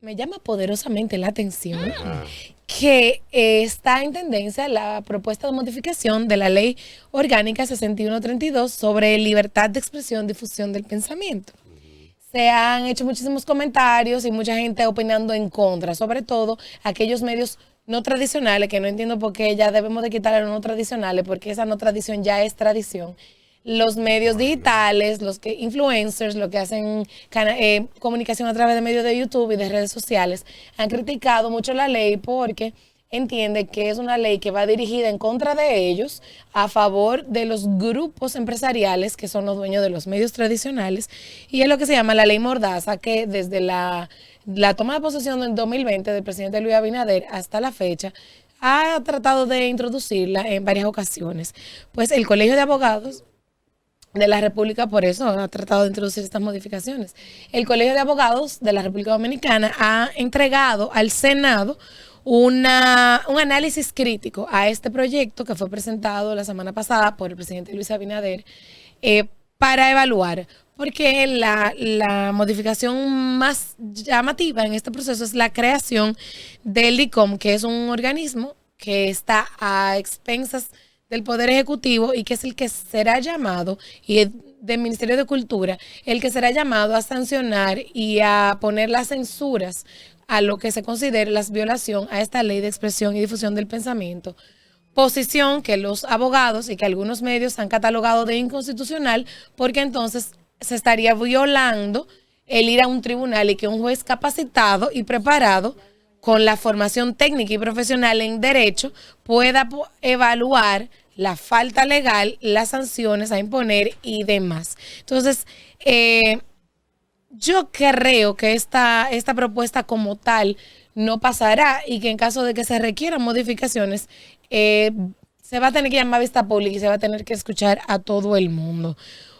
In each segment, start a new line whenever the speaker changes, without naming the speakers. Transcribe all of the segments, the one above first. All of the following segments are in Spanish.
me llama poderosamente la atención que está en tendencia la propuesta de modificación de la Ley Orgánica 6132 sobre libertad de expresión y difusión del pensamiento. Se han hecho muchísimos comentarios y mucha gente opinando en contra, sobre todo aquellos medios no tradicionales, que no entiendo por qué ya debemos de quitar los no tradicionales, porque esa no tradición ya es tradición. Los medios digitales, los que influencers, los que hacen comunicación a través de medios de YouTube y de redes sociales, han criticado mucho la ley porque entiende que es una ley que va dirigida en contra de ellos, a favor de los grupos empresariales que son los dueños de los medios tradicionales, y es lo que se llama la ley Mordaza, que desde la toma de posesión en 2020 del presidente Luis Abinader hasta la fecha ha tratado de introducirla en varias ocasiones. Pues el Colegio de Abogados de la República, por eso ha tratado de introducir estas modificaciones. El Colegio de Abogados de la República Dominicana ha entregado al Senado un análisis crítico a este proyecto que fue presentado la semana pasada por el presidente Luis Abinader para evaluar, porque la modificación más llamativa en este proceso es la creación del DICOM, que es un organismo que está a expensas del Poder Ejecutivo y que es el que será llamado, y del Ministerio de Cultura, el que será llamado a sancionar y a poner las censuras a lo que se considere la violación a esta ley de expresión y difusión del pensamiento. Posición que los abogados y que algunos medios han catalogado de inconstitucional, porque entonces se estaría violando el ir a un tribunal y que un juez capacitado y preparado con la formación técnica y profesional en derecho pueda evaluar la falta legal, las sanciones a imponer y demás. Entonces, yo creo que esta propuesta como tal no pasará y que en caso de que se requieran modificaciones, se va a tener que llamar a vista pública y se va a tener que escuchar a todo el mundo.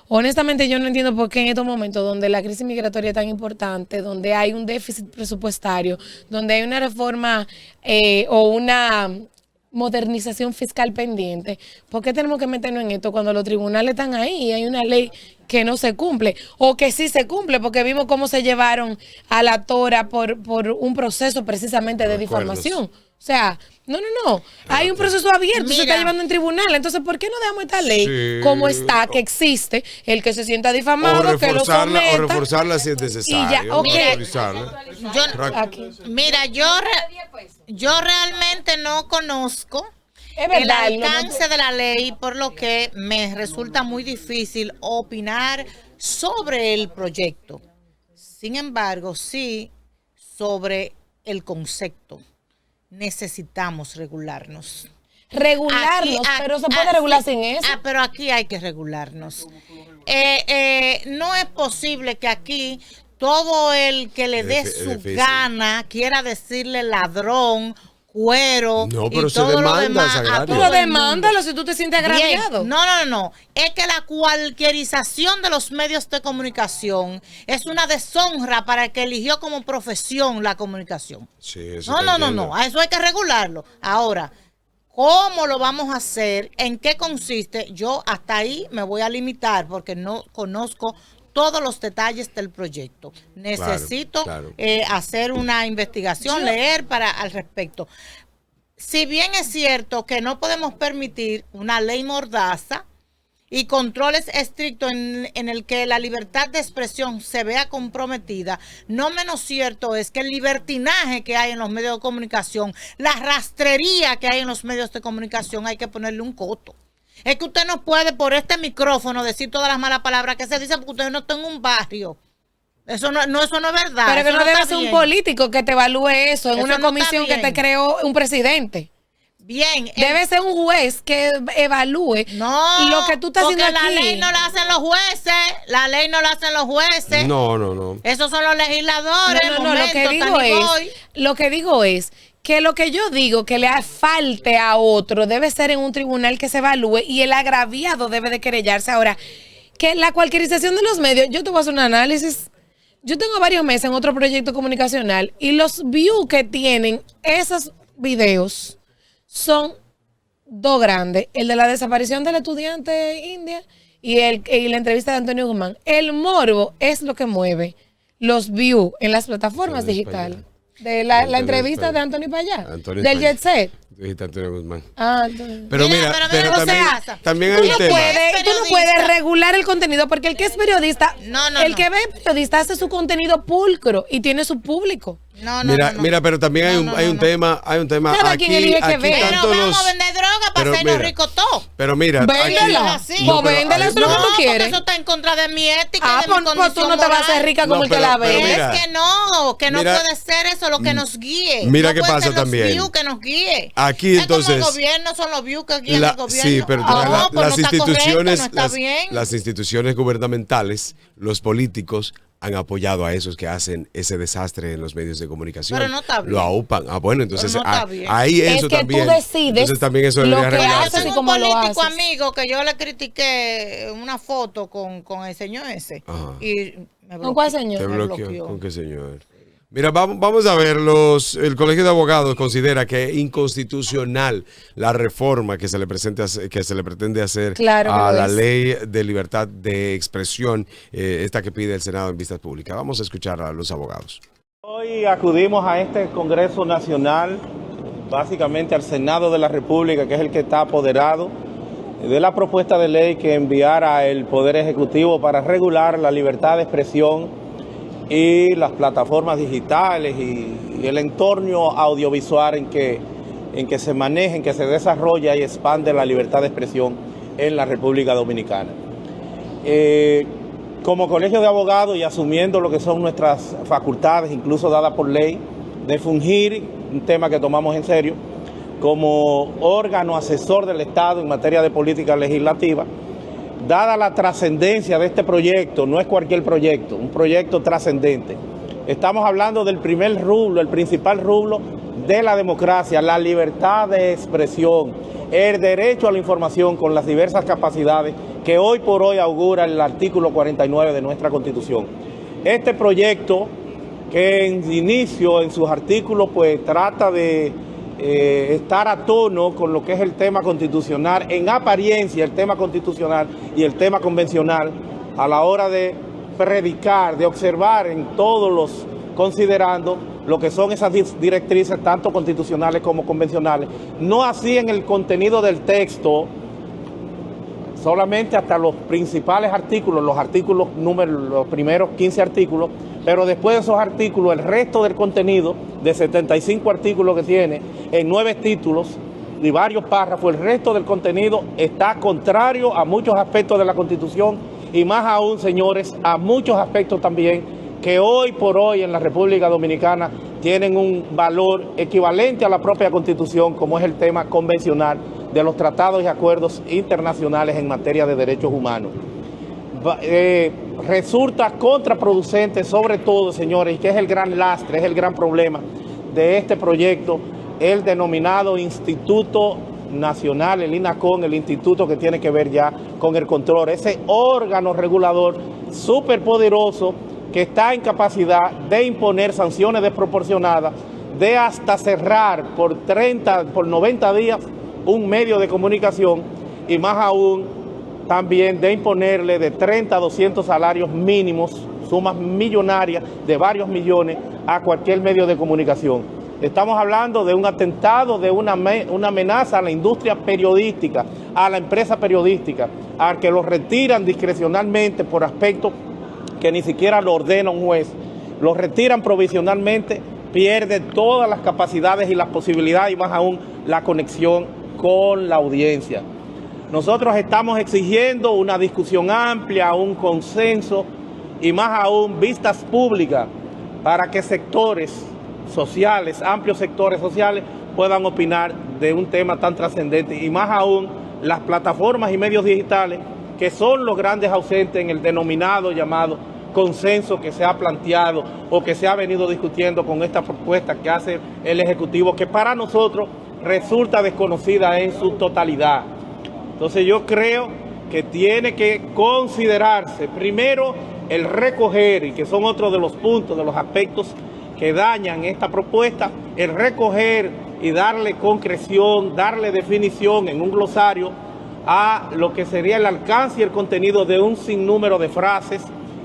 Honestamente, yo no entiendo por qué en estos momentos donde la crisis migratoria es tan importante, donde hay un déficit presupuestario, donde hay una reforma o una modernización fiscal pendiente, ¿por qué tenemos que meternos en esto cuando los tribunales están ahí y hay una ley que no se cumple o que sí se cumple? Porque vimos cómo se llevaron a la tora por un proceso precisamente de difamación. O sea, no. Hay un proceso abierto, se está llevando en tribunal. Entonces, ¿por qué no dejamos esta ley como está, que existe? El que se sienta difamado, que lo someta.
O reforzarla si es necesario.
Y ya, okay.
Yo realmente no conozco el alcance de la ley, por lo que me resulta muy difícil opinar sobre el proyecto. Sin embargo, sí sobre el concepto. Necesitamos regularnos.
Pero se puede regular sin eso.
Pero aquí hay que regularnos. No es posible que aquí todo el que le dé su gana quiera decirle ladrón, cuero,
no, pero
y todo lo demás.
Pero demándalo si tú te sientes agraviado.
No. Es que la cualquierización de los medios de comunicación es una deshonra para el que eligió como profesión la comunicación.
Sí, eso
no. A eso hay que regularlo. Ahora, ¿cómo lo vamos a hacer? ¿En qué consiste? Yo hasta ahí me voy a limitar porque no conozco todos los detalles del proyecto. Necesito hacer una investigación, leer al respecto. Si bien es cierto que no podemos permitir una ley mordaza y controles estrictos en el que la libertad de expresión se vea comprometida, no menos cierto es que el libertinaje que hay en los medios de comunicación, la rastrería que hay en los medios de comunicación, hay que ponerle un coto. Es que usted no puede por este micrófono decir todas las malas palabras que se dicen porque usted no está en un barrio. Eso no es verdad.
Pero que no debe ser un político que te evalúe eso en una comisión que te creó un presidente.
Bien.
Debe ser un juez que evalúe lo que tú estás haciendo aquí.
Porque la ley no la hacen los jueces. La ley no la hacen los jueces.
No.
Esos son los legisladores.
Lo que digo es que lo que yo digo que le falte a otro debe ser en un tribunal que se evalúe y el agraviado debe de querellarse. Ahora, que la cualquierización de los medios, yo te voy a hacer un análisis. Yo tengo varios meses en otro proyecto comunicacional y los views que tienen esos videos son dos grandes. El de la desaparición del estudiante india y la entrevista de Antonio Guzmán. El morbo es lo que mueve los views en las plataformas digitales. De la entrevista de Anthony Payá, del Jet Set.
Dijiste Antonio Guzmán.
Entonces.
Pero mira, pero también hay un tema.
Tú no puedes regular el contenido porque el que es periodista, el que ve periodista hace su contenido pulcro y tiene su público.
Mira, pero también hay un tema,
Cada
aquí,
quien elige que ve.
Pero vamos a vender droga para hacernos ricos todos.
Pero mira,
véndela. Véndela, eso es lo que tú quieres.
Eso está en contra de mi ética, de mi condición
pues tú no te vas a hacer rica como el que la ve.
Es que no puede ser eso lo que nos guíe.
Mira qué pasa también.
Los views que nos guíe.
Aquí entonces.
El gobierno son los views que guían al gobierno.
Sí, pero las instituciones gubernamentales, los políticos han apoyado a esos que hacen ese desastre en los medios de comunicación.
Pero no está bien.
Lo aupan. Bueno, entonces
ahí eso es que también. Tú decides entonces también eso lo que haces y cómo lo haces.
Un político amigo que yo le critiqué una foto con el señor ese.
Ajá.
Y me bloqueó.
¿Con cuál señor?
Te bloqueó. ¿Con qué señor? Mira, vamos a ver, el Colegio de Abogados considera que es inconstitucional la reforma que se le pretende hacer a la ley de libertad de expresión, esta que pide el Senado en vistas públicas. Vamos a escuchar a los abogados.
Hoy acudimos a este Congreso Nacional, básicamente al Senado de la República, que es el que está apoderado de la propuesta de ley que enviara el Poder Ejecutivo para regular la libertad de expresión y las plataformas digitales y el entorno audiovisual en que se maneja, en que se desarrolla y expande la libertad de expresión en la República Dominicana. Como Colegio de Abogados y asumiendo lo que son nuestras facultades, incluso dadas por ley, de fungir, un tema que tomamos en serio, como órgano asesor del Estado en materia de política legislativa, dada la trascendencia de este proyecto, no es cualquier proyecto, un proyecto trascendente. Estamos hablando del primer rublo, el principal rublo de la democracia, la libertad de expresión, el derecho a la información con las diversas capacidades que hoy por hoy augura el artículo 49 de nuestra Constitución. Este proyecto, que en inicio, en sus artículos, pues trata de estar a tono con lo que es el tema constitucional, en apariencia el tema constitucional y el tema convencional, a la hora de predicar, de observar en todos los, considerando lo que son esas directrices tanto constitucionales como convencionales, no así en el contenido del texto, solamente hasta los principales artículos, los primeros 15 artículos, pero después de esos artículos, el resto del contenido, de 75 artículos que tiene, en 9 títulos y varios párrafos, el resto del contenido está contrario a muchos aspectos de la Constitución y más aún, señores, a muchos aspectos también que hoy por hoy en la República Dominicana tienen un valor equivalente a la propia Constitución, como es el tema convencional de los tratados y acuerdos internacionales en materia de derechos humanos. Resulta contraproducente, sobre todo, señores, y que es el gran lastre, es el gran problema de este proyecto, el denominado Instituto Nacional, el INACON, el instituto que tiene que ver ya con el control, ese órgano regulador superpoderoso que está en capacidad de imponer sanciones desproporcionadas, de hasta cerrar por 90 días un medio de comunicación y más aún también de imponerle de 30 a 200 salarios mínimos, sumas millonarias de varios millones a cualquier medio de comunicación. Estamos hablando de un atentado, de una amenaza a la industria periodística, a la empresa periodística, a que lo retiran discrecionalmente por aspectos que ni siquiera lo ordena un juez, lo retiran provisionalmente, pierde todas las capacidades y las posibilidades y más aún la conexión con la audiencia. Nosotros estamos exigiendo una discusión amplia, un consenso y más aún vistas públicas para que sectores sociales, amplios sectores sociales puedan opinar de un tema tan trascendente y más aún las plataformas y medios digitales que son los grandes ausentes en el denominado llamado consenso que se ha planteado o que se ha venido discutiendo con esta propuesta que hace el Ejecutivo, que para nosotros resulta desconocida en su totalidad. Entonces yo creo que tiene que considerarse primero el recoger, y que son otros de los puntos, de los aspectos que dañan esta propuesta, el recoger y darle concreción, darle definición en un glosario a lo que sería el alcance y el contenido de un sinnúmero de frases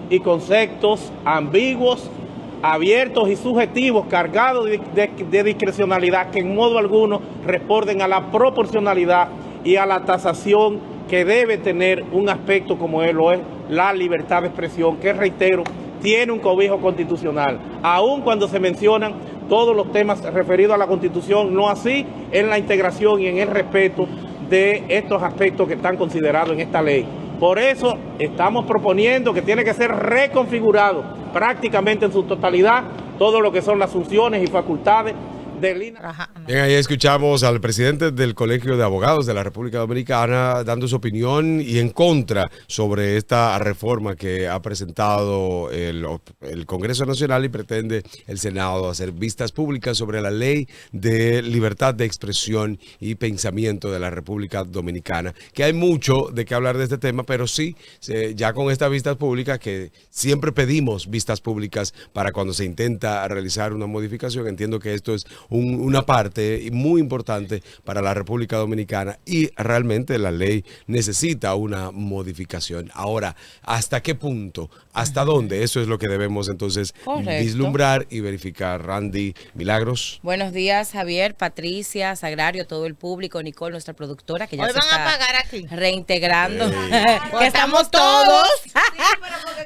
y conceptos ambiguos abiertos y subjetivos, cargados de discrecionalidad, que en modo alguno responden a la proporcionalidad y a la tasación que debe tener un aspecto como lo es la libertad de expresión, que reitero, tiene un cobijo constitucional, aun cuando se mencionan todos los temas referidos a la Constitución, no así en la integración y en el respeto de estos aspectos que están considerados en esta ley. Por eso estamos proponiendo que tiene que ser reconfigurado prácticamente en su totalidad todo lo que son las funciones y facultades del INACON.
Bien, ahí escuchamos al presidente del Colegio de Abogados de la República Dominicana dando su opinión y en contra sobre esta reforma que ha presentado el Congreso Nacional y pretende el Senado hacer vistas públicas sobre la ley de libertad de expresión y pensamiento de la República Dominicana. Que hay mucho de qué hablar de este tema, pero sí, ya con estas vistas públicas, que siempre pedimos vistas públicas para cuando se intenta realizar una modificación, entiendo que esto es una parte muy importante para la República Dominicana y realmente la ley necesita una modificación. Ahora, ¿hasta qué punto? ¿Hasta dónde? Eso es lo que debemos entonces vislumbrar y verificar. Randy, Milagros.
Buenos días, Javier, Patricia, Sagrario, todo el público, Nicole, nuestra productora, que ya
hoy
se
van
está
a pagar aquí
reintegrando.
Que estamos todos.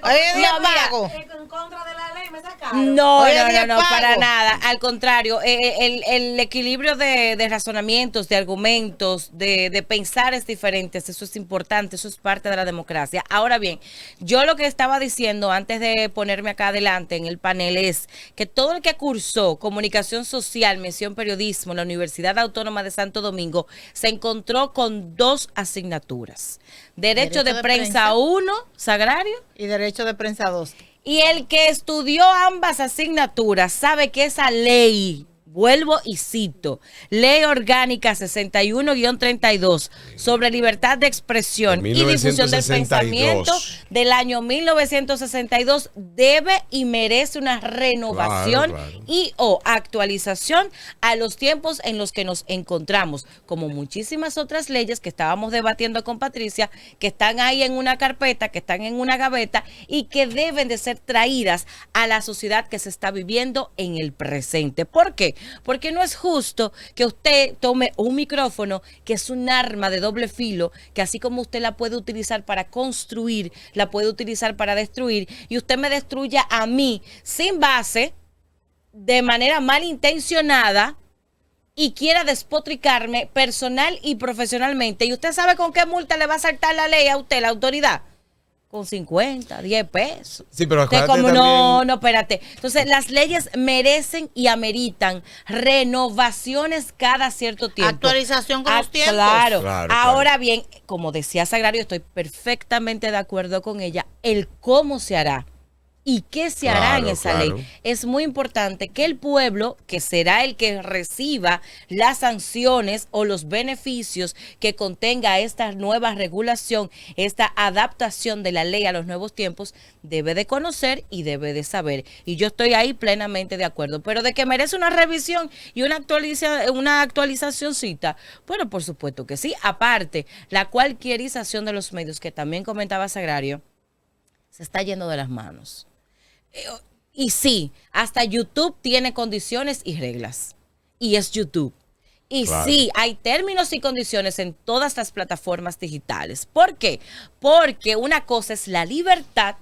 Oye,
no, pago.
En contra de la ley me sacaron.
No,
Hoy
no,
es día
no, no,
pago.
para nada. Al contrario, el equilibrio de razonamientos, de argumentos, de pensares diferentes, eso es importante, eso es parte de la democracia. Ahora bien, yo lo que estaba diciendo antes de ponerme acá adelante en el panel es que todo el que cursó comunicación social, mención periodismo en la Universidad Autónoma de Santo Domingo se encontró con 2 asignaturas. Derecho de prensa 1, Sagrario.
Y derecho de prensa 2.
Y el que estudió ambas asignaturas sabe que esa ley, vuelvo y cito, Ley Orgánica 61-32 sobre libertad de expresión y difusión del pensamiento del año 1962 debe y merece una renovación y o actualización a los tiempos en los que nos encontramos, como muchísimas otras leyes que estábamos debatiendo con Patricia, que están ahí en una carpeta, que están en una gaveta y que deben de ser traídas a la sociedad que se está viviendo en el presente. ¿Por qué? Porque no es justo que usted tome un micrófono, que es un arma de doble filo, que así como usted la puede utilizar para construir, la puede utilizar para destruir, y usted me destruya a mí sin base, de manera malintencionada, y quiera despotricarme personal y profesionalmente. ¿Y usted sabe con qué multa le va a saltar la ley a usted, la autoridad? Con 50, 10 pesos.
Sí, pero
como no, espérate. Entonces, las leyes merecen y ameritan renovaciones cada cierto tiempo.
Actualización con los tiempos.
Claro. Ahora bien, como decía Sagrario, estoy perfectamente de acuerdo con ella. El cómo se hará y qué se hará en esa ley. Es muy importante que el pueblo, que será el que reciba las sanciones o los beneficios que contenga esta nueva regulación, esta adaptación de la ley a los nuevos tiempos, debe de conocer y debe de saber. Y yo estoy ahí plenamente de acuerdo. Pero de que merece una revisión y una actualizacióncita, bueno, por supuesto que sí. Aparte, la cualquierización de los medios, que también comentaba Sagrario, se está yendo de las manos. Y sí, hasta YouTube tiene condiciones y reglas. Y es YouTube. Y sí, hay términos y condiciones en todas las plataformas digitales. ¿Por qué? Porque una cosa es la libertad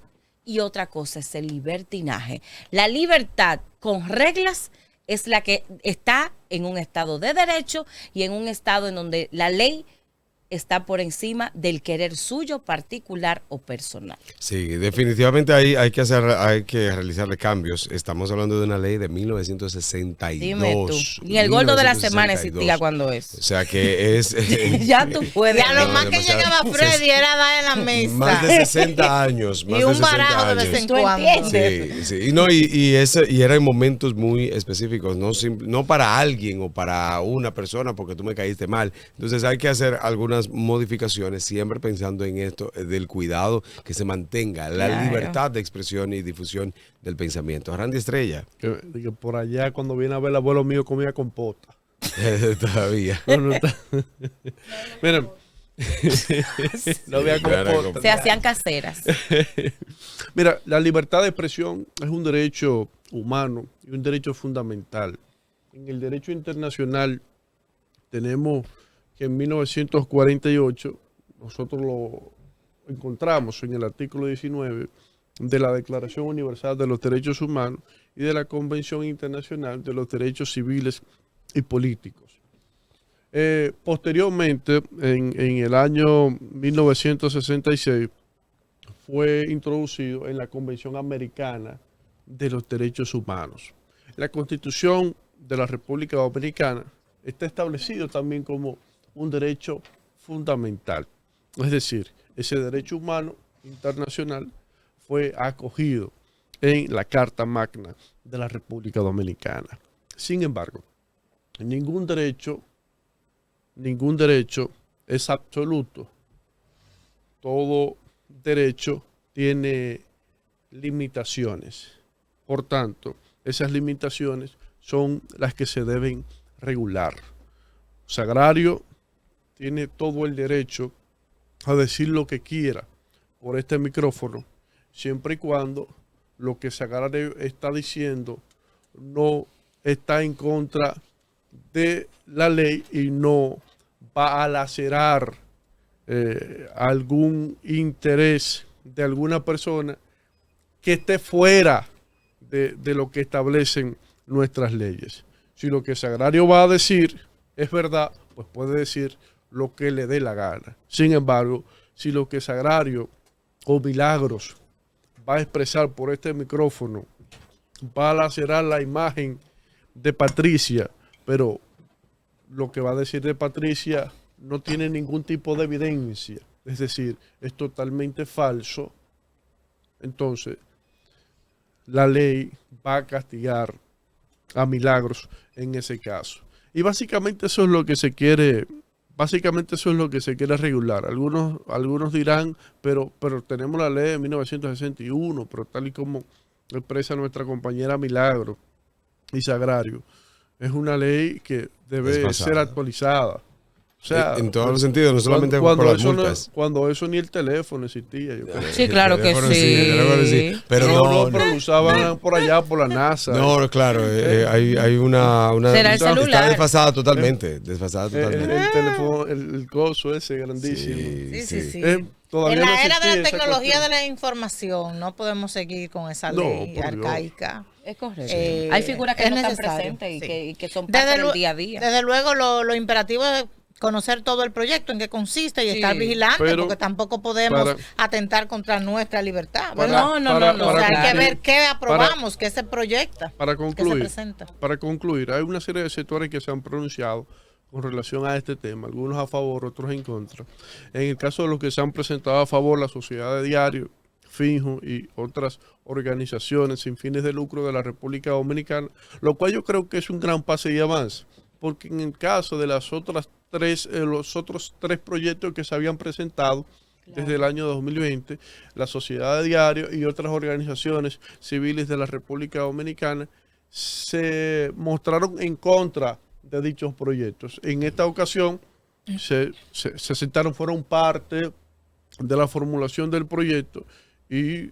y otra cosa es el libertinaje. La libertad con reglas es la que está en un estado de derecho y en un estado en donde la ley está por encima del querer suyo particular o personal.
Sí, definitivamente hay que realizarle cambios. Estamos hablando de una ley de 1962.
Dime tú. Ni el gordo de la semana existía cuando es.
O sea que es...
ya tú puedes.
Ya lo más que llegaba Freddy era dar en la mesa.
Más de 60 años. Más
y un
de 60
barajo
años.
de vez en cuando.
Sí. Y era en momentos muy específicos, no para alguien o para una persona porque tú me caíste mal. Entonces hay que hacer algunas modificaciones, siempre pensando en esto del cuidado, que se mantenga la libertad de expresión y difusión del pensamiento. Randy Estrella.
Que por allá cuando viene a ver el abuelo mío comía compota.
Todavía.
Miren, No había compota.
Se hacían caseras.
Mira, la libertad de expresión es un derecho humano y un derecho fundamental. En el derecho internacional tenemos que en 1948 nosotros lo encontramos en el artículo 19 de la Declaración Universal de los Derechos Humanos y de la Convención Internacional de los Derechos Civiles y Políticos. Posteriormente, en el año 1966, fue introducido en la Convención Americana de los Derechos Humanos. La Constitución de la República Dominicana está establecido también como un derecho fundamental. Es decir, ese derecho humano internacional fue acogido en la Carta Magna de la República Dominicana. Sin embargo, ningún derecho es absoluto. Todo derecho tiene limitaciones. Por tanto, esas limitaciones son las que se deben regular. Sagrario tiene todo el derecho a decir lo que quiera por este micrófono, siempre y cuando lo que Sagrario está diciendo no está en contra de la ley y no va a lacerar algún interés de alguna persona que esté fuera de lo que establecen nuestras leyes. Si lo que Sagrario va a decir es verdad, pues puede decir lo que le dé la gana. Sin embargo, si lo que Sagrario o Milagros va a expresar por este micrófono va a lacerar la imagen de Patricia, pero lo que va a decir de Patricia no tiene ningún tipo de evidencia, es decir, es totalmente falso, entonces la ley va a castigar a Milagros en ese caso. Y básicamente eso es lo que se quiere, regular. Algunos dirán, pero tenemos la ley de 1961, pero tal y como expresa nuestra compañera Milagros y Sagrario, es una ley que debe ser actualizada. O sea,
en todos los sentidos, no solamente por las multas.
Cuando eso ni el teléfono existía. Yo creo.
Sí, claro que sí.
Pero
no, pero lo usaban por allá, por la NASA.
No, claro, hay una
¿Será el celular?
Está desfasada totalmente.
El teléfono, el coso ese grandísimo.
Sí.
Todavía
en la
no
era de la
existía
tecnología de la información no podemos seguir con esa ley arcaica.
Es correcto. Hay figuras que no están presentes y que son parte del día a día.
Desde luego lo imperativo es conocer todo el proyecto, en qué consiste y estar vigilante, porque tampoco podemos atentar contra nuestra libertad.
No.
O sea, hay que ver qué aprobamos, qué se proyecta,
para concluir,
qué se presenta.
Para concluir, hay una serie de sectores que se han pronunciado con relación a este tema, algunos a favor, otros en contra. En el caso de los que se han presentado a favor, la Sociedad de Diario, Finjo y otras organizaciones sin fines de lucro de la República Dominicana, lo cual yo creo que es un gran pase y avance, porque en el caso de los otros tres proyectos que se habían presentado desde el año 2020, la Sociedad de Diario y otras organizaciones civiles de la República Dominicana se mostraron en contra de dichos proyectos. En esta ocasión se sentaron, fueron parte de la formulación del proyecto y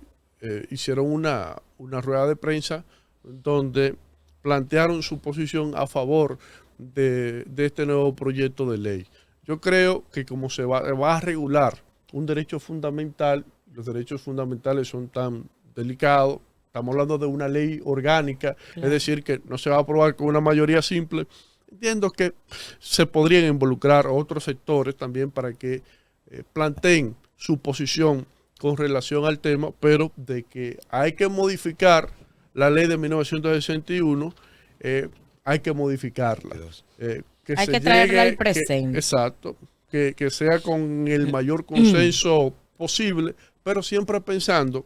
hicieron una rueda de prensa donde plantearon su posición a favor de este nuevo proyecto de ley. Yo creo que como se va a regular un derecho fundamental, los derechos fundamentales son tan delicados, estamos hablando de una ley orgánica, es decir, que no se va a aprobar con una mayoría simple. Entiendo que se podrían involucrar otros sectores también para que planteen su posición con relación al tema, pero de que hay que modificar la ley de 1961, hay que modificarla.
Hay que traerla al presente.
Exacto. Que sea con el mayor consenso posible, pero siempre pensando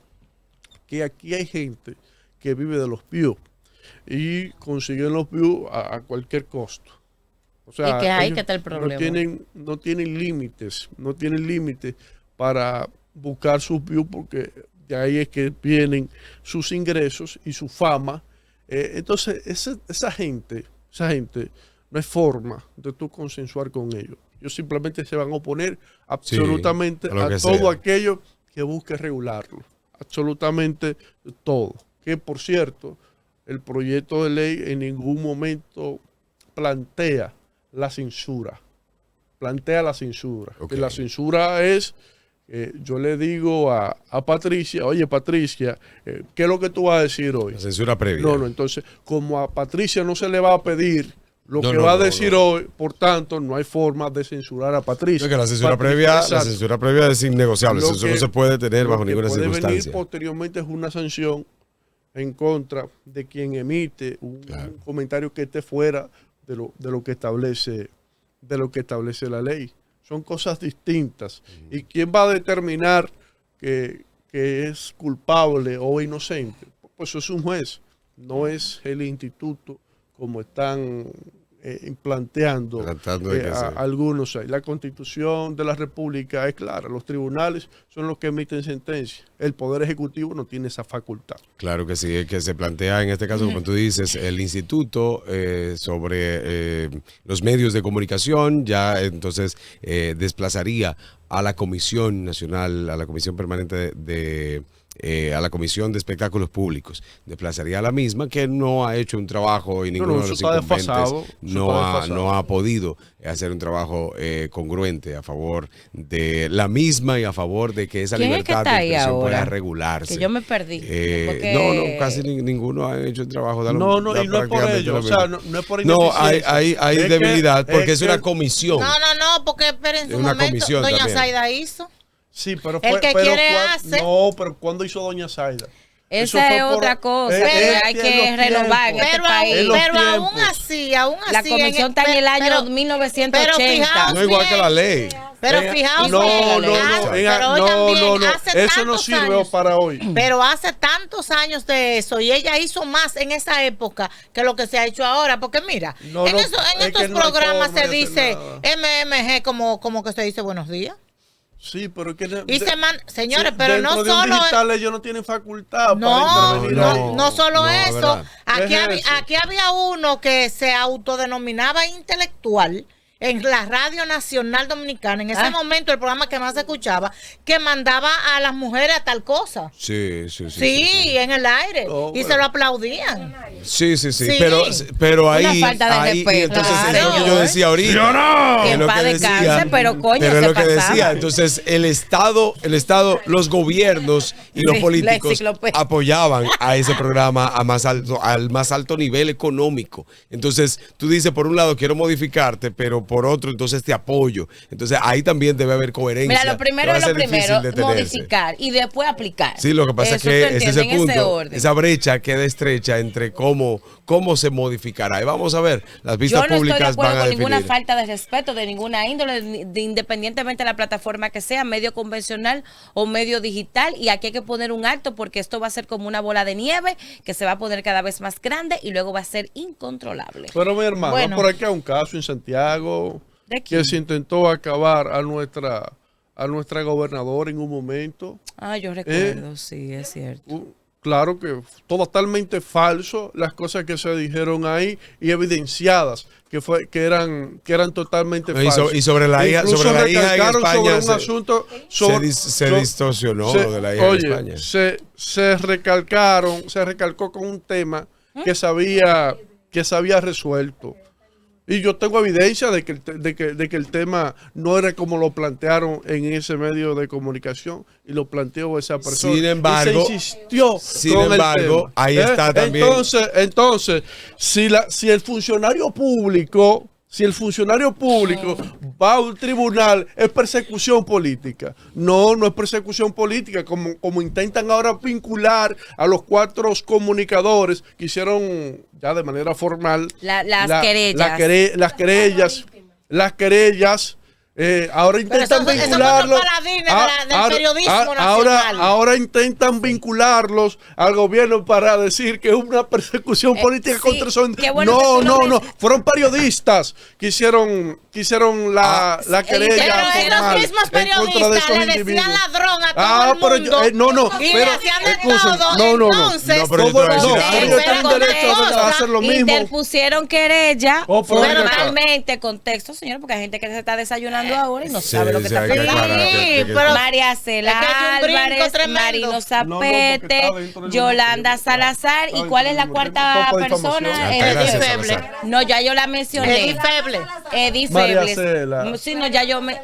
que aquí hay gente que vive de los views y consiguen los views a cualquier costo. O sea,
y que ahí que está el problema.
No tienen límites para buscar sus views, porque de ahí es que vienen sus ingresos y su fama. Entonces, esa gente no hay forma de tú consensuar con ellos. Ellos simplemente se van a oponer absolutamente
a
todo
sea.
aquello que busque regularlo. Absolutamente todo. Que, por cierto, el proyecto de ley en ningún momento plantea la censura.
Okay.
La censura es, yo le digo a Patricia, oye Patricia, ¿qué es lo que tú vas a decir hoy?
La censura previa.
No, entonces, como a Patricia no se le va a pedir lo que va a decir hoy, por tanto, no hay forma de censurar a Patricia.
La censura previa es innegociable, eso no se puede tener bajo ninguna circunstancia.
Venir posteriormente es una sanción en contra de quien emite un comentario que esté fuera de lo que establece la ley. Son cosas distintas. ¿Y quién va a determinar que es culpable o inocente? Pues eso es un juez, no es el instituto como están planteando algunos. La Constitución de la República es clara, los tribunales son los que emiten sentencias, el Poder Ejecutivo no tiene esa facultad.
Claro que sí, que se plantea en este caso, como tú dices, el instituto sobre los medios de comunicación, ya entonces desplazaría a la Comisión Nacional, a la Comisión Permanente a la Comisión de Espectáculos Públicos. Desplazaría a la misma, que no ha hecho un trabajo y ninguno de los incumbentes no ha podido hacer un trabajo congruente a favor de la misma y a favor de que esa libertad de expresión pueda regularse.
Que yo me perdí.
No, casi ninguno ha hecho el trabajo.
Y no es por ello, o sea, no es por ineficiencia.
Hay debilidad, porque es una comisión.
No, porque esperen un momento, doña Zaida hizo.
Sí, pero pero ¿cuándo hizo doña Zaida?
Esa es otra cosa que hay que renovar en este país.
Pero aún así.
La comisión está en el año 1980.
No igual que la ley.
Pero fijaos,
eso no sirve para hoy.
Pero hace tantos años de eso y ella hizo más en esa época que lo que se ha hecho ahora. Porque mira, en estos programas se dice MMG como que se dice buenos días.
Sí, pero que
señores, pero no solo
digitales ellos no tienen facultad
no solo eso.
¿Verdad?
Aquí había uno que se autodenominaba intelectual en la Radio Nacional Dominicana, en ese momento el programa que más se escuchaba, que mandaba a las mujeres a tal cosa.
Sí,
en el aire. Y se lo aplaudían.
Sí. Pero ahí.
Una falta de respeto.
Entonces, es lo que yo decía ahorita.
Yo no. Que en paz descanse, pero coño,
pero
se
es lo que
pasaba.
decía. Entonces, el Estado, los gobiernos y los políticos apoyaban a ese programa al más alto nivel económico. Entonces, tú dices, por un lado, quiero modificarte, pero por otro, entonces te apoyo. Entonces, ahí también debe haber coherencia.
Mira, lo primero modificar y después aplicar.
Sí, lo que pasa es que es ese punto, esa brecha queda estrecha entre cómo se modificará. Y vamos a ver, las vistas públicas van a definir.
Yo no estoy de acuerdo con ninguna falta de respeto de ninguna índole, independientemente de la plataforma que sea, medio convencional o medio digital, y aquí hay que poner un alto porque esto va a ser como una bola de nieve que se va a poner cada vez más grande y luego va a ser incontrolable.
Pero mi hermano, por aquí hay un caso en Santiago que se intentó acabar a nuestra gobernadora en un momento.
Yo recuerdo, sí, es cierto.
Claro que totalmente falso las cosas que se dijeron ahí y evidenciadas que eran totalmente falsas.
Y sobre la hija en España se distorsionó lo de la hija en España.
Se recalcó con un tema que se había resuelto. Y yo tengo evidencia de que el tema no era como lo plantearon en ese medio de comunicación y lo planteó esa persona.
Sin embargo,
y se insistió con el tema.
Ahí está también.
Entonces, si el funcionario público va a un tribunal, es persecución política. No es persecución política, como intentan ahora vincular a los 4 comunicadores que hicieron ya de manera formal
las querellas.
Las querellas Ahora intentan vincularlos. Ahora intentan vincularlos al gobierno para decir que es una persecución política contra esos. No. Fueron periodistas que hicieron la querella.
Pero los mismos periodistas le decían ladrón a todo el mundo. Y le hacían de todo. Entonces,
ellos tienen derecho a hacer lo mismo.
Interpusieron querella formalmente, contexto, señor, porque hay gente que se está desayunando ahora y no sabe lo que está pasando. María Cela Álvarez, Marino Zapete, Yolanda Salazar. ¿Y cuál es la cuarta persona?
Edith Febles.
No, ya yo la mencioné. Edith Febles. Sí, no, ya yo me...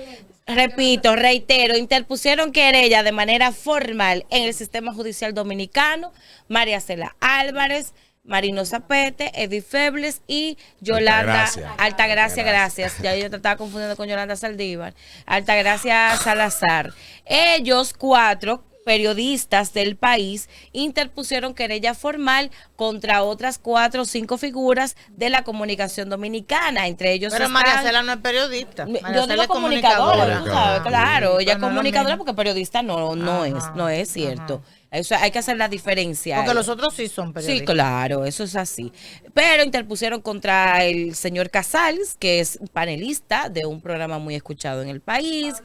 reitero, interpusieron querella de manera formal en el sistema judicial dominicano María Cela Álvarez, Marino Zapete, Edith Febles y Yolanda Altagracia, gracias. Ya yo te estaba confundiendo con Yolanda Saldívar. Altagracia Salazar. Ellos 4 periodistas del país interpusieron querella formal contra otras 4 o 5 figuras de la comunicación dominicana, entre ellos.
Pero María Cela no es periodista.
Yo digo comunicadora, tú sabes, claro, ella es comunicadora porque periodista no es cierto. Eso hay que hacer la diferencia.
Porque los otros sí son periodistas.
Sí, claro, eso es así. Pero interpusieron contra el señor Casals, que es panelista de un programa muy escuchado en el país.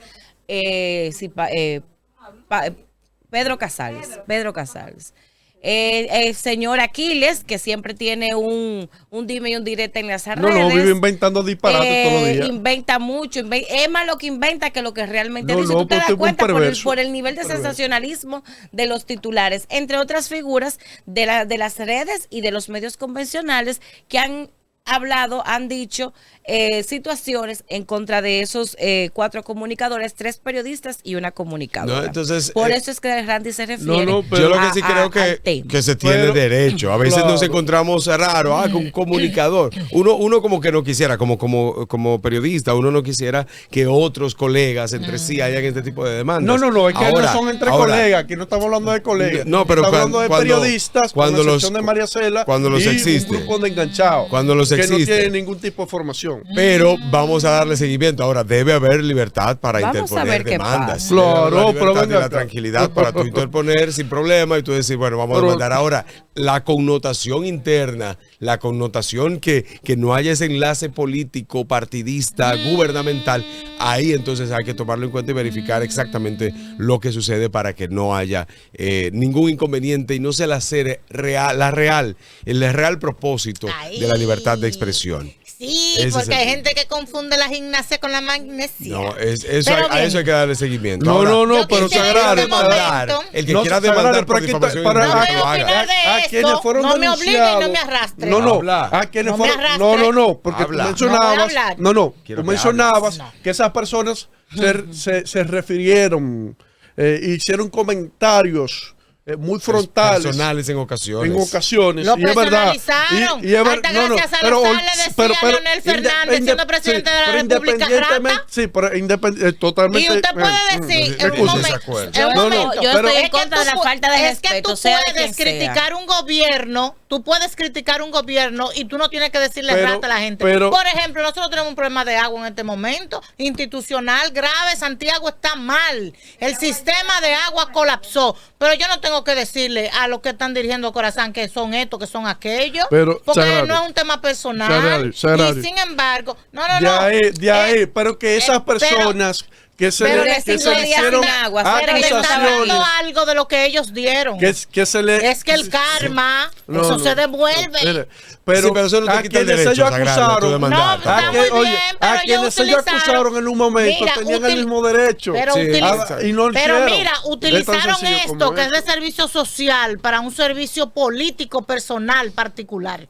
Pedro Casals. El señor Aquiles, que siempre tiene un dime y un direte en las redes.
No, vive inventando disparates todos los días.
Inventa mucho, es más lo que inventa que lo que realmente dice. Tú te das cuenta por el nivel de sensacionalismo de los titulares, entre otras figuras de las redes y de los medios convencionales que han dicho situaciones en contra de esos 4 comunicadores, 3 periodistas y una comunicadora.
No, entonces,
por eso es que Randy se refiere.
Yo lo que sí creo que se tiene derecho. A veces nos encontramos raro, con un comunicador. Uno como que no quisiera, como periodista, uno no quisiera que otros colegas entre sí hayan este tipo de demandas.
No, es que ahora, no son entre colegas, aquí no estamos hablando de colegas.
No, pero
estamos hablando de periodistas,
con la excepción
de María Cela,
cuando los existe.
Un grupo de enganchados.
Cuando los
que no tienen ningún tipo de formación.
Pero vamos a darle seguimiento. Ahora, debe haber libertad para interponer demandas.
Claro,
pero venga, la tranquilidad para tú interponer sin problema y tú decir, bueno, vamos a demandar. Ahora, la connotación interna, la connotación que no haya ese enlace político, partidista, gubernamental, ahí entonces hay que tomarlo en cuenta y verificar exactamente lo que sucede para que no haya ningún inconveniente y no se el real propósito de la libertad de expresión.
Sí, porque hay gente que confunde la gimnasia con la magnesia.
No, a eso hay que darle seguimiento.
No, pero Sagrado,
el que quiera demandar por difamación
a quienes fueron
no me obligue y no me arrastre.
A quienes fueron, porque tú mencionabas que esas personas se refirieron, hicieron comentarios muy frontales,
personales en ocasiones.
Lo personalizaron. Altagracia Salazar le decía a Leonel Fernández siendo presidente de la República rata.
Sí, pero totalmente.
Y usted puede decir en un momento,
yo estoy en contra de la falta de respeto.
Es que tú puedes criticar un gobierno, y tú no tienes que decirle rata a la gente. Por ejemplo, nosotros tenemos un problema de agua en este momento, institucional grave. Santiago está mal. El sistema de agua colapsó. Pero yo no tengo que decirle a los que están dirigiendo Corazán que son esto, que son aquello, porque no es un tema personal. Y sin embargo,
de ahí, pero que esas personas que se le hicieron
acusaciones, algo de lo que ellos dieron.
Es que
el karma, eso se devuelve.
Pero eso no te quita el derecho, ellos acusaron, a quienes ellos acusaron en un momento tenían el mismo derecho.
Pero utilizaron esto que es de servicio social para un servicio político personal particular.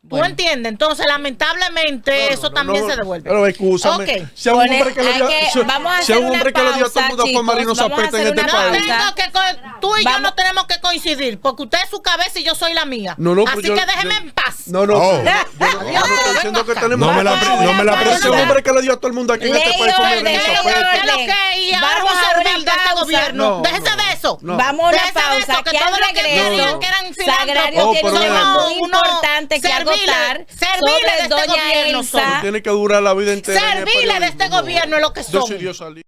¿Tú entiendes? Entonces, lamentablemente, eso también se devuelve.
Pero escúchame, si a un hombre que le dio a todo el mundo fue Marino Zapete en este país.
Tú y yo no tenemos que coincidir, porque usted es su cabeza y yo soy la mía. Así que déjeme en paz.
Yo no estoy diciendo que tenemos.
No me la presión.
Un hombre que le dio a todo el mundo aquí en este país fue Marino Zapete.
Y ahora vamos a servir de este gobierno. Déjese de eso. eso.
Vamos a una pausa. Que al regreso, Sagrario tiene un tema muy importante que agotar sobre doña Elsa.
Tiene que durar la vida entera.
Servirle de este gobierno es lo que somos.
Decidió salir.